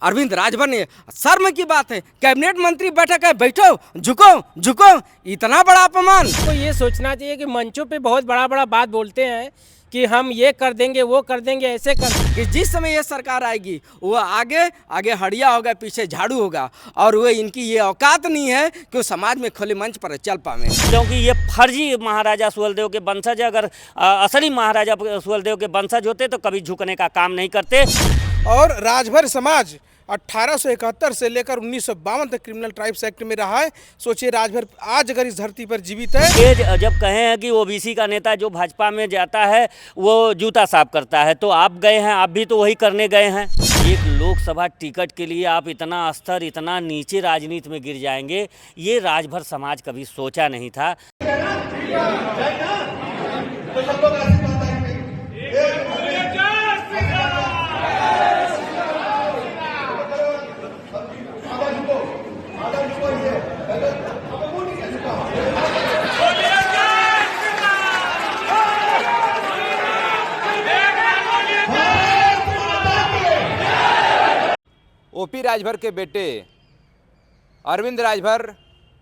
अरविंद राजभर ने, शर्म की बात है, कैबिनेट मंत्री बैठक है, बैठो, झुको झुको, इतना बड़ा अपमान। तो ये सोचना चाहिए कि मंचों पे बहुत बड़ा बड़ा बात बोलते हैं कि हम ये कर देंगे, वो कर देंगे, ऐसे कर कि जिस समय ये सरकार आएगी वो आगे आगे हड़िया होगा, पीछे झाड़ू होगा, और वो इनकी ये औकात नहीं है कि वो समाज में खुले मंच पर चल पावे। क्योंकि ये फर्जी महाराजा सुहेलदेव के वंशज, अगर असली महाराजा सुहेलदेव के वंशज होते तो कभी झुकने का काम नहीं करते। और राजभर समाज 1871 से लेकर 1952 तक क्रिमिनल ट्राइब्स एक्ट में रहा है। सोचिए राजभर आज अगर इस धरती पर जीवित है। ये जब कहे हैं कि ओबीसी का नेता जो भाजपा में जाता है वो जूता साफ करता है, तो आप गए हैं, आप भी तो वही करने गए हैं। एक लोकसभा टिकट के लिए आप इतना स्तर, इतना नीचे राजनीति में गिर जाएंगे, ये राजभर समाज कभी सोचा नहीं था। ओपी राजभर के बेटे अरविंद राजभर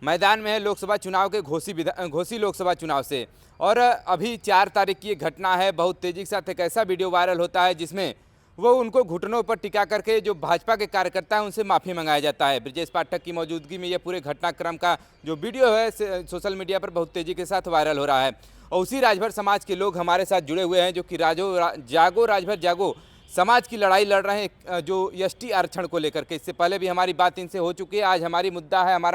मैदान में है लोकसभा चुनाव के घोसी लोकसभा चुनाव से। और अभी 4 तारीख की ये घटना है। बहुत तेज़ी के साथ एक ऐसा वीडियो वायरल होता है जिसमें वो उनको घुटनों पर टिका करके जो भाजपा के कार्यकर्ता हैं उनसे माफ़ी मंगाया जाता है। ब्रजेश पाठक की मौजूदगी में ये पूरे घटनाक्रम का जो वीडियो है सोशल मीडिया पर बहुत तेज़ी के साथ वायरल हो रहा है। और उसी राजभर समाज के लोग हमारे साथ जुड़े हुए हैं जो कि जागो राजभर जागो समाज की लड़ाई लड़ रहे हैं, जो एसटी आरक्षण को लेकर के। इससे पहले भी हमारी बात इनसे हो चुकी है। आज हमारा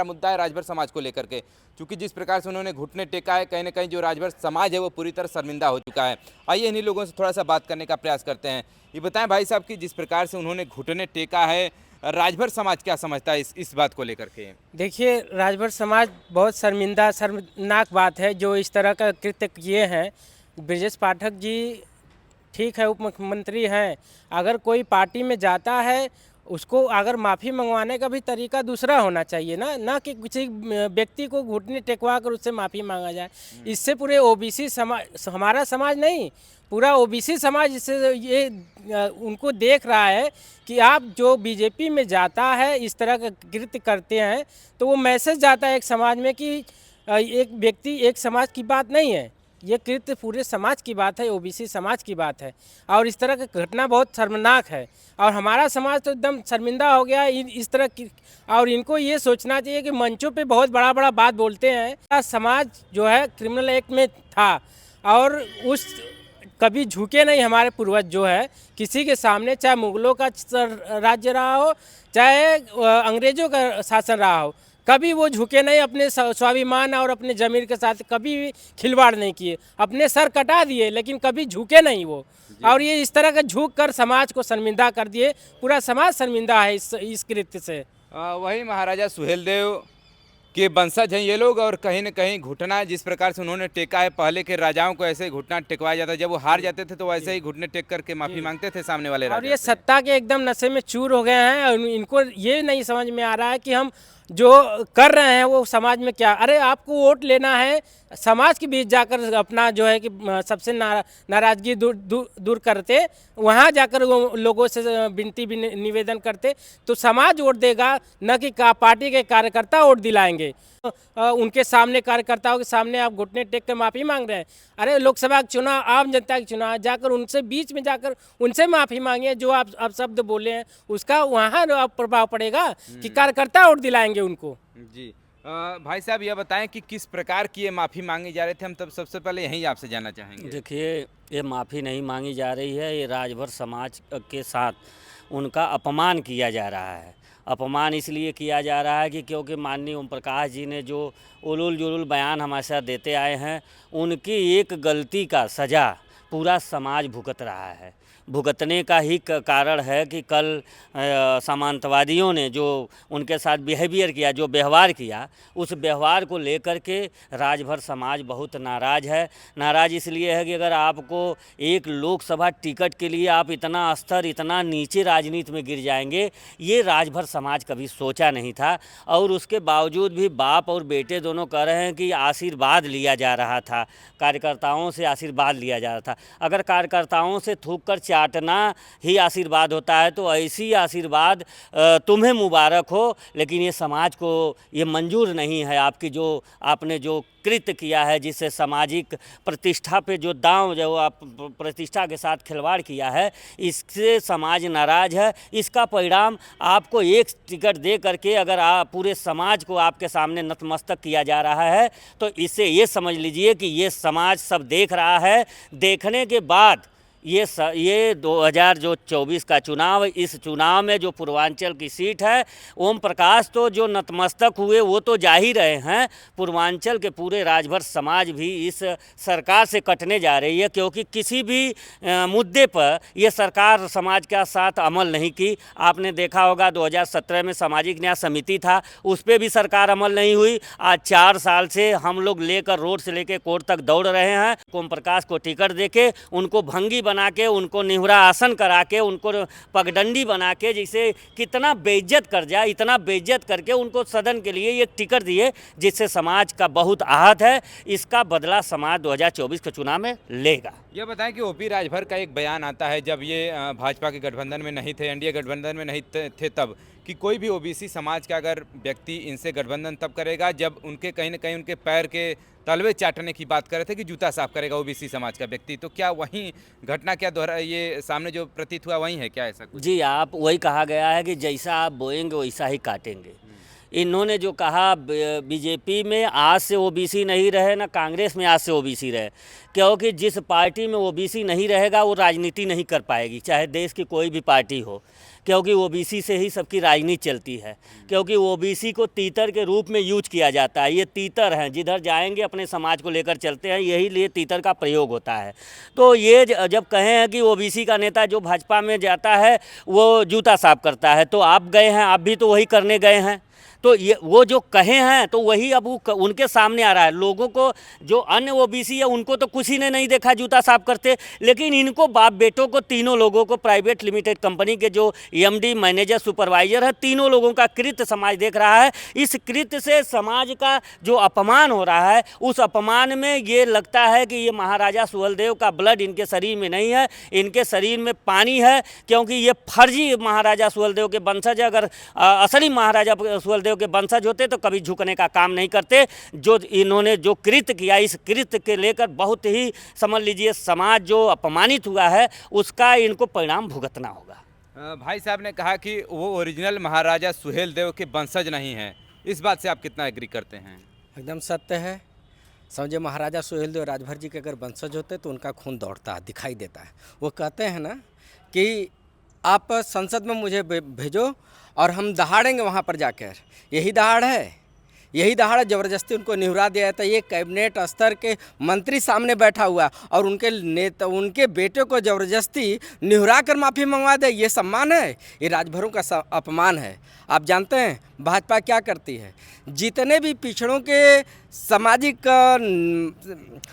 मुद्दा है राजभर समाज को लेकर के, क्योंकि जिस प्रकार से उन्होंने घुटने टेका है, कहीं ना कहीं जो राजभर समाज है वो पूरी तरह शर्मिंदा हो चुका है। आइए इन्हीं लोगों से थोड़ा सा बात करने का प्रयास करते हैं। ये बताएं भाई साहब कि जिस प्रकार से उन्होंने घुटने टेका है, राजभर समाज क्या समझता है इस बात को लेकर के? देखिए, राजभर समाज बहुत शर्मनाक बात है जो इस तरह का कृत्य किए हैं। ब्रजेश पाठक जी ठीक है, उप मुख्यमंत्री हैं, अगर कोई पार्टी में जाता है उसको अगर माफ़ी मंगवाने का भी तरीका दूसरा होना चाहिए ना कि किसी व्यक्ति को घुटने टेकवा कर उससे माफ़ी मांगा जाए। इससे पूरे ओबीसी समाज, हमारा समाज नहीं, पूरा ओबीसी समाज इससे ये उनको देख रहा है कि आप जो बीजेपी में जाता है इस तरह का कृत्य करते हैं, तो वो मैसेज जाता है एक समाज में कि एक व्यक्ति एक समाज की बात नहीं है, ये कृत्य पूरे समाज की बात है, ओबीसी समाज की बात है। और इस तरह की घटना बहुत शर्मनाक है और हमारा समाज तो एकदम शर्मिंदा हो गया इस तरह की। और इनको ये सोचना चाहिए कि मंचों पे बहुत बड़ा बड़ा बात बोलते हैं। समाज जो है क्रिमिनल एक्ट में था और उस कभी झुके नहीं हमारे पूर्वज जो है किसी के सामने, चाहे मुगलों का राज्य रहा हो, चाहे अंग्रेजों का शासन रहा हो, कभी वो झुके नहीं, अपने स्वाभिमान और अपने ज़मीर के साथ कभी भी खिलवाड़ नहीं किए। अपने सर कटा दिए लेकिन कभी झुके नहीं वो। और ये इस तरह का झुक कर समाज को शर्मिंदा कर दिए, पूरा समाज शर्मिंदा है इस कृत्य से। वही महाराजा सुहेलदेव के वंशज हैं ये लोग, और कहीं न कहीं घुटना जिस प्रकार से उन्होंने टेका है, पहले के राजाओं को ऐसे घुटना टेकवाया जाता है। जब वो हार जाते थे तो वैसे ही घुटने टेक करके माफ़ी मांगते थे सामने वाले राजा। और ये सत्ता के एकदम नशे में चूर हो गए हैं और इनको ये नहीं समझ में आ रहा है कि हम जो कर रहे हैं वो समाज में क्या। अरे आपको वोट लेना है, समाज के बीच जाकर अपना जो है कि सबसे नाराज़गी दूर करते, वहाँ जाकर वो लोगों से विनती भी निवेदन करते तो समाज वोट देगा, न कि पार्टी के कार्यकर्ता वोट दिलाएंगे। उनके सामने, कार्यकर्ताओं के सामने आप घुटने टेक कर माफ़ी मांग रहे हैं। अरे लोकसभा का चुनाव, आम जनता का चुनाव, जाकर उनसे बीच में जाकर उनसे माफ़ी मांगिए। जो आप शब्द बोले हैं उसका वहाँ प्रभाव पड़ेगा कि कार्यकर्ता वोट दिलाएंगे उनको। जी भाई साहब ये बताएं कि किस प्रकार की ये माफ़ी मांगी जा रही थी, हम तब सबसे पहले यही आपसे जानना चाहेंगे। देखिए, ये माफ़ी नहीं मांगी जा रही है, ये राजभर समाज के साथ उनका अपमान किया जा रहा है। अपमान इसलिए किया जा रहा है कि क्योंकि माननीय ओम प्रकाश जी ने जो उलूल जुलूल बयान हमारे साथ देते आए हैं, उनकी एक गलती का सज़ा पूरा समाज भुगत रहा है। भुगतने का ही कारण है कि कल सामंतवादियों ने जो उनके साथ बिहेवियर किया, जो व्यवहार किया, उस व्यवहार को लेकर के राजभर समाज बहुत नाराज़ है। नाराज़ इसलिए है कि अगर आपको एक लोकसभा टिकट के लिए आप इतना स्तर, इतना नीचे राजनीति में गिर जाएंगे, ये राजभर समाज कभी सोचा नहीं था। और उसके बावजूद भी बाप और बेटे दोनों कह रहे हैं कि आशीर्वाद लिया जा रहा था, कार्यकर्ताओं से आशीर्वाद लिया जा रहा था। अगर कार्यकर्ताओं से थूक कर चाटना ही आशीर्वाद होता है। तो ऐसी आशीर्वाद तुम्हें मुबारक हो, लेकिन ये समाज को ये मंजूर नहीं है। आपकी जो आपने जो कृत्य किया है, जिससे सामाजिक प्रतिष्ठा पे जो दांव जो आप प्रतिष्ठा के साथ खिलवाड़ किया है, इससे समाज नाराज है। इसका परिणाम आपको एक टिकट दे करके अगर आप पूरे समाज को आपके सामने नतमस्तक किया जा रहा है, तो इससे ये समझ लीजिए कि ये समाज सब देख रहा है। देखने के बाद ये 2024 का चुनाव, इस चुनाव में जो पूर्वांचल की सीट है, ओम प्रकाश तो जो नतमस्तक हुए वो तो जा ही रहे हैं, पूर्वांचल के पूरे राजभर समाज भी इस सरकार से कटने जा रही है, क्योंकि किसी भी मुद्दे पर ये सरकार समाज का साथ अमल नहीं की। आपने देखा होगा 2017 में सामाजिक न्याय समिति था, उस पर भी सरकार अमल नहीं हुई। आज 4 साल से हम लोग लेकर रोड से लेकर कोर्ट तक दौड़ रहे हैं। ओम प्रकाश को टिकट देके उनको भंगी बना के, उनको निहुरा आसन करा के, उनको पगडंडी बना के, जिसे कितना बेइज्जत कर जाए, इतना बेइज्जत करके उनको सदन के लिए एक टिकट दिए, जिससे समाज का बहुत आहत है। इसका बदला समाज 2024 के चुनाव में लेगा। ये बताएं कि ओपी राजभर का एक बयान आता है, जब ये भाजपा के गठबंधन में नहीं थे, एनडीए गठबंधन में नहीं थे तब, कि कोई भी ओबीसी समाज का अगर व्यक्ति इनसे गठबंधन तब करेगा जब उनके कहीं ना कहीं उनके पैर के तलवे चाटने की बात कर रहे थे, कि जूता साफ करेगा ओबीसी समाज का व्यक्ति। तो क्या वही घटना क्या दोहरा ये सामने जो प्रतीत हुआ वही है क्या, ऐसा कुछ? जी, आप वही कहा गया है कि जैसा आप बोएंगे वैसा ही काटेंगे। इन्होंने जो कहा बीजेपी में आज से ओबीसी नहीं रहे, ना कांग्रेस में आज से ओबीसी रहे, क्योंकि जिस पार्टी में ओबीसी नहीं रहेगा वो राजनीति नहीं कर पाएगी, चाहे देश की कोई भी पार्टी हो, क्योंकि ओबीसी से ही सबकी राजनीति चलती है। क्योंकि ओबीसी को तीतर के रूप में यूज किया जाता है। ये तीतर हैं, जिधर जाएंगे अपने समाज को लेकर चलते हैं, यही लिए तीतर का प्रयोग होता है। तो ये जब कहे हैं कि ओबीसी का नेता जो भाजपा में जाता है वो जूता साफ करता है, तो आप गए हैं, आप भी तो वही करने गए हैं। तो ये वो जो कहे हैं तो वही अब उनके सामने आ रहा है। लोगों को जो अन्य ओबीसी है उनको तो किसी ने नहीं देखा जूता साफ करते, लेकिन इनको बाप बेटों को, तीनों लोगों को, प्राइवेट लिमिटेड कंपनी के जो एमडी, मैनेजर, सुपरवाइजर है, तीनों लोगों का कृत्य समाज देख रहा है। इस कृत्य से समाज का जो अपमान हो रहा है, उस अपमान में ये लगता है कि ये महाराजा सुहेलदेव का ब्लड इनके शरीर में नहीं है, इनके शरीर में पानी है, क्योंकि ये फर्जी महाराजा सुहेलदेव के वंशज। अगर असली महाराजा सुहेलदेव के वंशज होते तो कभी झुकने का काम नहीं करते। जो इन्होंने जो कृत्य किया, इस कृत्य के लेकर बहुत ही समझ लीजिए समाज जो अपमानित हुआ है उसका इनको परिणाम भुगतना होगा। भाई साहब ने कहा कि वो ओरिजिनल महाराजा सुहेलदेव के वंशज नहीं हैं, इस बात से आप कितना एग्री करते हैं? एकदम सत्य है। समझे, महाराजा सुहेलदेव राजभर जी के अगर वंशज होते तो उनका खून दौड़ता दिखाई देता है। वो कहते हैं ना कि आप संसद में मुझे भेजो और हम दहाड़ेंगे वहाँ पर जाकर। यही दहाड़ है, यही दहाड़ ज़बरदस्ती उनको निहुरा दिया था। ये कैबिनेट स्तर के मंत्री सामने बैठा हुआ और उनके नेता, उनके बेटे को ज़बरदस्ती निहुरा कर माफ़ी मंगवा दे। ये सम्मान है? ये राजभरों का अपमान है। आप जानते हैं भाजपा क्या करती है? जितने भी पिछड़ों के सामाजिक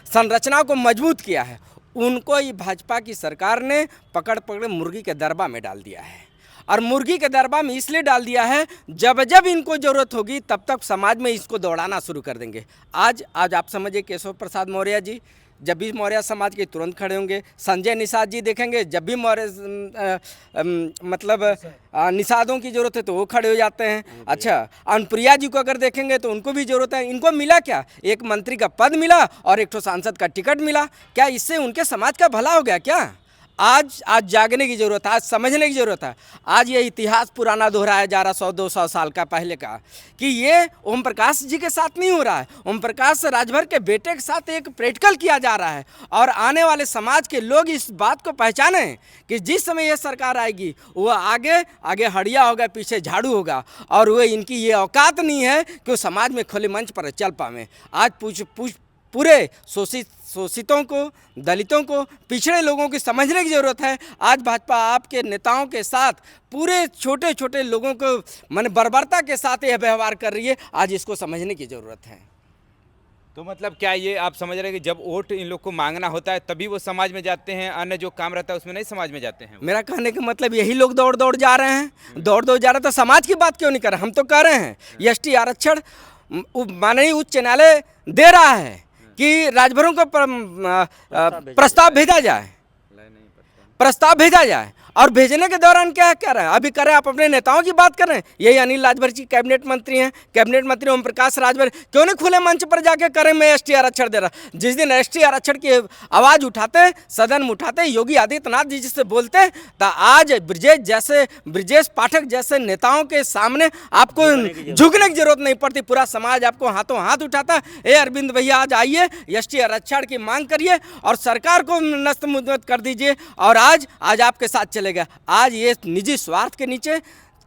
संरचना को मजबूत किया है, उनको ये भाजपा की सरकार ने पकड़ मुर्गी के दरबा में डाल दिया है। और मुर्गी के दरबा में इसलिए डाल दिया है, जब जब इनको ज़रूरत होगी तब तक समाज में इसको दौड़ाना शुरू कर देंगे। आज आप समझिए केशव प्रसाद मौर्य जी जब भी मौर्य समाज के तुरंत खड़े होंगे। संजय निषाद जी देखेंगे, जब भी मौर्य निषादों की ज़रूरत है तो वो खड़े हो जाते हैं। अच्छा, अनुप्रिया जी को अगर देखेंगे तो उनको भी ज़रूरत है। इनको मिला क्या? एक मंत्री का पद मिला और एक सांसद का टिकट मिला। क्या इससे उनके समाज का भला हो गया क्या? आज जागने की ज़रूरत है, आज समझने की ज़रूरत है। आज ये इतिहास पुराना दोहराया जा रहा 100-200 साल का पहले का, कि ये ओम प्रकाश जी के साथ नहीं हो रहा है। ओम प्रकाश राजभर के बेटे के साथ एक प्रैक्टिकल किया जा रहा है। और आने वाले समाज के लोग इस बात को पहचाने कि जिस समय ये सरकार आएगी वो आगे हड़िया होगा, पीछे झाड़ू होगा। और वो इनकी ये औकात नहीं है कि वो समाज में खुले मंच पर चल पाएं। आज पूरे शोषितों को, दलितों को, पिछड़े लोगों की समझने की ज़रूरत है। आज भाजपा आपके नेताओं के साथ पूरे छोटे छोटे लोगों को मन बर्बरता के साथ यह व्यवहार कर रही है। आज इसको समझने की ज़रूरत है। तो मतलब क्या ये आप समझ रहे हैं कि जब वोट इन लोग को मांगना होता है तभी वो समाज में जाते हैं, अन्य जो काम रहता है उसमें नहीं समाज में जाते हैं? मेरा कहने का मतलब यही लोग दौड़ जा रहे हैं, दौड़ जा रहे हैं। तो समाज की बात क्यों नहीं कर रहे? हम तो कह रहे हैं एसटी आरक्षण माननीय उच्च न्यायालय दे रहा है कि राजभरों को प्रस्ताव भेजा जाए। प्रस्ताव भेजा जाए। और भेजने के दौरान क्या कह रहे हैं, अभी करें आप अपने नेताओं की बात कर रहे हैं। यही अनिल राजभर जी कैबिनेट मंत्री हैं, कैबिनेट मंत्री ओम प्रकाश राजभर, क्यों नहीं खुले मंच पर जाके करें मैं एसटी आरक्षण दे रहा। जिस दिन एसटी आरक्षण की आवाज़ उठाते, सदन में उठाते, योगी आदित्यनाथ जी जिससे बोलते, तो आज ब्रजेश पाठक जैसे नेताओं के सामने आपको झुकने की जरूरत नहीं पड़ती। पूरा समाज आपको हाथों हाथ उठाता। ए अरविंद भैया, आज आइए, एसटी आरक्षण की मांग करिए और सरकार को नस्तमुद्दत कर दीजिए, और आज आपके साथ चलेगा। आज ये निजी स्वार्थ के नीचे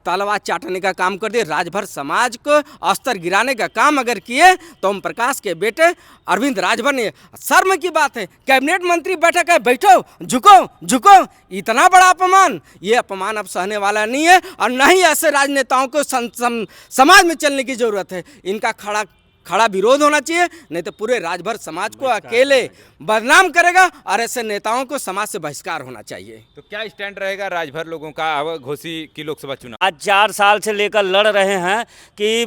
तलवार चाटने का काम कर दिए। राजभर समाज को अस्तर गिराने का काम अगर किए तो ओम प्रकाश के बेटे अरविंद राजभर ने, शर्म की बात है, कैबिनेट मंत्री बैठक है, बैठो, झुको, इतना बड़ा अपमान। ये अपमान अब सहने वाला नहीं है, और न ही ऐसे राजनेताओं को समाज में चलने की जरूरत है। इनका खड़ा विरोध होना चाहिए, नहीं तो पूरे राजभर समाज को अकेले बदनाम करेगा, और ऐसे नेताओं को समाज से बहिष्कार होना चाहिए। तो क्या स्टैंड रहेगा राजभर लोगों का अब घोसी की लोकसभा चुनाव? आज 4 साल से लेकर लड़ रहे हैं कि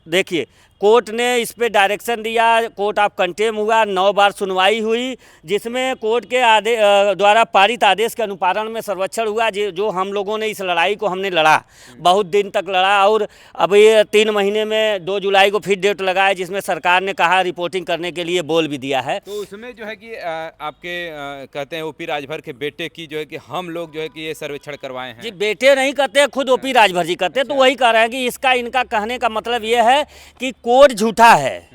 देखिए, कोर्ट ने इस पे डायरेक्शन दिया, कोर्ट ऑफ कंटेम हुआ, 9 बार सुनवाई हुई, जिसमें कोर्ट के द्वारा पारित आदेश के अनुपालन में सर्वेक्षण हुआ। जो हम लोगों ने इस लड़ाई को हमने लड़ा, बहुत दिन तक लड़ा, और अब ये 3 महीने में 2 जुलाई को फिर डेट लगाया, जिसमें सरकार ने कहा रिपोर्टिंग करने के लिए बोल भी दिया है। तो उसमें जो है कि आपके कहते हैं ओपी राजभर के बेटे की जो है कि हम लोग जो है कि ये सर्वेक्षण करवाए हैं। जी, बेटे नहीं करते, खुद ओपी राजभर जी करते, तो वही कह रहे हैं कि इनका कहने का मतलब ये है कि कोर्ट झूठा है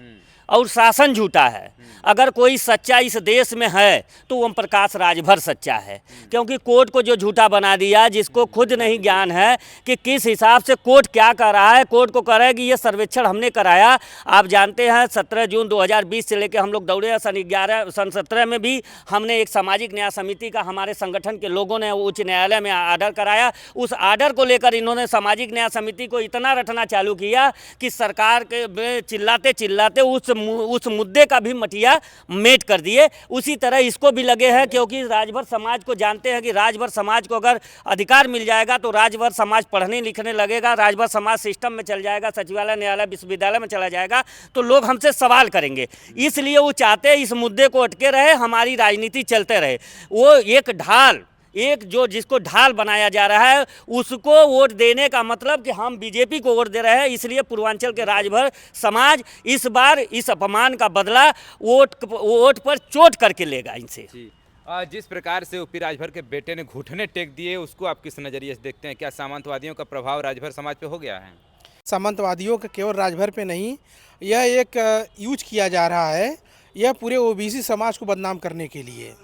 और शासन झूठा है। अगर कोई सच्चा इस देश में है तो ओम प्रकाश राजभर सच्चा है, क्योंकि कोर्ट को जो झूठा बना दिया, जिसको खुद नहीं ज्ञान है कि किस हिसाब से कोर्ट क्या कर रहा है। कोर्ट को कह रहा है कि ये सर्वेक्षण हमने कराया। आप जानते हैं 17 जून 2020 से लेकर हम लोग दौड़े हैं। सन 17 में भी हमने एक सामाजिक न्याय समिति का, हमारे संगठन के लोगों ने उच्च न्यायालय में आर्डर कराया। उस आर्डर को लेकर इन्होंने सामाजिक न्याय समिति को इतना रटना चालू किया कि सरकार के चिल्लाते उस मुद्दे का भी मटिया मेट कर दिए। उसी तरह इसको भी लगे हैं, क्योंकि राजभर समाज को जानते हैं कि राजभर समाज को अगर अधिकार मिल जाएगा तो राजभर समाज पढ़ने लिखने लगेगा, राजभर समाज सिस्टम में चल जाएगा, सचिवालय, न्यायालय, विश्वविद्यालय में चला जाएगा, तो लोग हमसे सवाल करेंगे। इसलिए वो चाहते हैं इस मुद्दे को अटके रहे, हमारी राजनीति चलते रहे। वो जिसको ढाल बनाया जा रहा है, उसको वोट देने का मतलब कि हम बीजेपी को वोट दे रहे हैं। इसलिए पूर्वांचल के राजभर समाज इस बार इस अपमान का बदला वोट पर चोट करके लेगा इनसे। जिस प्रकार से ओपी राजभर के बेटे ने घुटने टेक दिए, उसको आप किस नज़रिए से देखते हैं? क्या सामंतवादियों का प्रभाव राजभर समाज पे हो गया है? सामंतवादियों का केवल राजभर पे नहीं, यह एक यूज किया जा रहा है, यह पूरे ओबीसी समाज को बदनाम करने के लिए।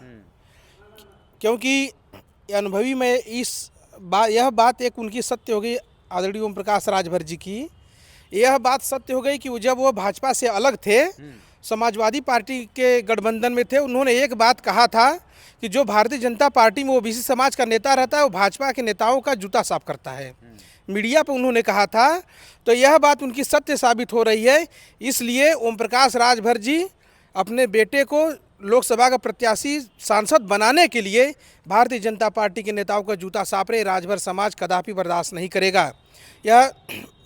क्योंकि अनुभवी में यह बात एक उनकी सत्य हो गई, आदरणीय ओम प्रकाश राजभर जी की यह बात सत्य हो गई कि जब वो भाजपा से अलग थे, समाजवादी पार्टी के गठबंधन में थे, उन्होंने एक बात कहा था कि जो भारतीय जनता पार्टी में ओबीसी समाज का नेता रहता है वो भाजपा के नेताओं का जूता साफ करता है। मीडिया पर उन्होंने कहा था, तो यह बात उनकी सत्य साबित हो रही है। इसलिए ओम प्रकाश राजभर जी अपने बेटे को लोकसभा का प्रत्याशी सांसद बनाने के लिए भारतीय जनता पार्टी के नेताओं का जूता साफ रहे। राजभर समाज कदापि बर्दाश्त नहीं करेगा। यह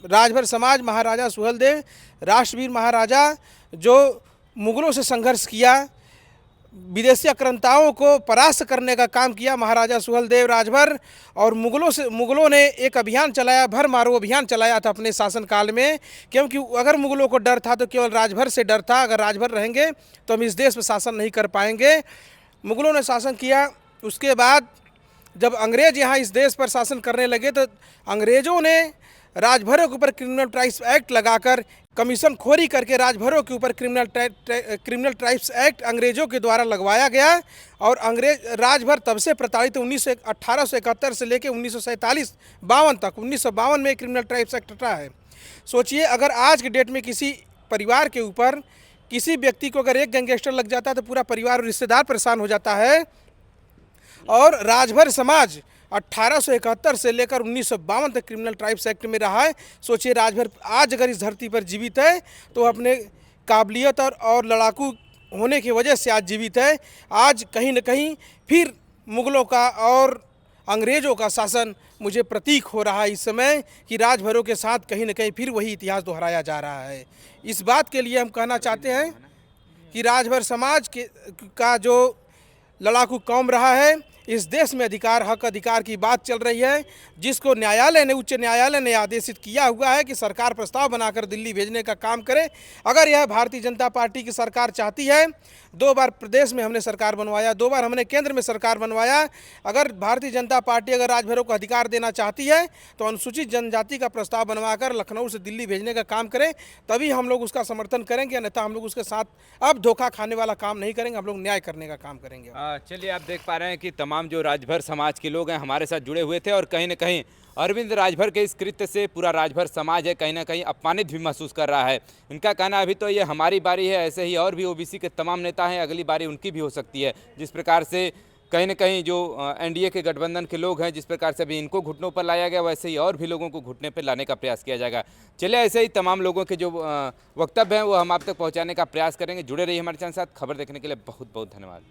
राजभर समाज, महाराजा सुहेलदेव, राष्ट्रवीर महाराजा, जो मुगलों से संघर्ष किया, विदेशी आक्रांताओं को परास्त करने का काम किया, महाराजा सुहेलदेव राजभर, और मुगलों ने एक अभियान चलाया, भर मारो अभियान चलाया था अपने शासनकाल में। क्योंकि अगर मुगलों को डर था तो केवल राजभर से डर था। अगर राजभर रहेंगे तो हम इस देश में शासन नहीं कर पाएंगे। मुगलों ने शासन किया। उसके बाद जब अंग्रेज यहाँ इस देश पर शासन करने लगे तो अंग्रेज़ों ने राजभरों के ऊपर क्रिमिनल ट्राइब्स एक्ट लगाकर कमीशन खोरी करके राजभरों के ऊपर क्रिमिनल ट्राइब्स एक्ट अंग्रेज़ों के द्वारा लगवाया गया। और राजभर तब से प्रताड़ित 1871 से लेकर 1947-52 तक, 1952 में क्रिमिनल ट्राइब्स एक्ट हटा है। सोचिए, अगर आज के डेट में किसी परिवार के ऊपर, किसी व्यक्ति को अगर एक गैंगस्टर लग जाता है तो पूरा परिवार और रिश्तेदार परेशान हो जाता है। और राजभर समाज 1871 से लेकर 1952 तक क्रिमिनल ट्राइब्स एक्ट में रहा है। सोचिए, राजभर आज अगर इस धरती पर जीवित है तो अपने काबिलियत और लड़ाकू होने की वजह से आज जीवित है। आज कहीं न कहीं फिर मुगलों का और अंग्रेज़ों का शासन मुझे प्रतीक हो रहा है इस समय, कि राजभरों के साथ कहीं न कहीं फिर वही इतिहास दोहराया जा रहा है। इस बात के लिए हम कहना चाहते हैं कि राजभर समाज का जो लड़ाकू कौम रहा है, इस देश में अधिकार हक अधिकार की बात चल रही है, जिसको न्यायालय ने उच्च न्यायालय ने आदेशित किया हुआ है कि सरकार प्रस्ताव बनाकर दिल्ली भेजने का काम करे। अगर यह भारतीय जनता पार्टी की सरकार चाहती है, 2 बार प्रदेश में हमने सरकार बनवाया, 2 बार हमने केंद्र में सरकार बनवाया, अगर भारतीय जनता पार्टी अगर राजभरों को अधिकार देना चाहती है तो अनुसूचित जनजाति का प्रस्ताव बनवाकर लखनऊ से दिल्ली भेजने का काम करें, तभी हम लोग उसका समर्थन करेंगे, अन्यथा हम लोग उसके साथ अब धोखा खाने वाला काम नहीं करेंगे, हम लोग न्याय करने का काम करेंगे। चलिए, आप देख पा रहे हैं कि तमाम जो राजभर समाज के लोग हैं हमारे साथ जुड़े हुए थे और कहीं ना कहीं अरविंद राजभर के इस कृत्य से पूरा राजभर समाज है कहीं ना कहीं अपमानित भी महसूस कर रहा है। इनका कहना अभी तो ये हमारी बारी है, ऐसे ही और भी ओबीसी के तमाम नेता हैं, अगली बारी उनकी भी हो सकती है। जिस प्रकार से कहीं ना कहीं जो एनडीए के गठबंधन के लोग हैं, जिस प्रकार से अभी इनको घुटनों पर लाया गया, वैसे ही और भी लोगों को घुटने पर लाने का प्रयास किया जाएगा। चलिए, ऐसे ही तमाम लोगों के जो वक्तव्य हैं वो हम आप तक पहुँचाने का प्रयास करेंगे। जुड़े रहिए हमारे चैनल के साथ। खबर देखने के लिए बहुत बहुत धन्यवाद।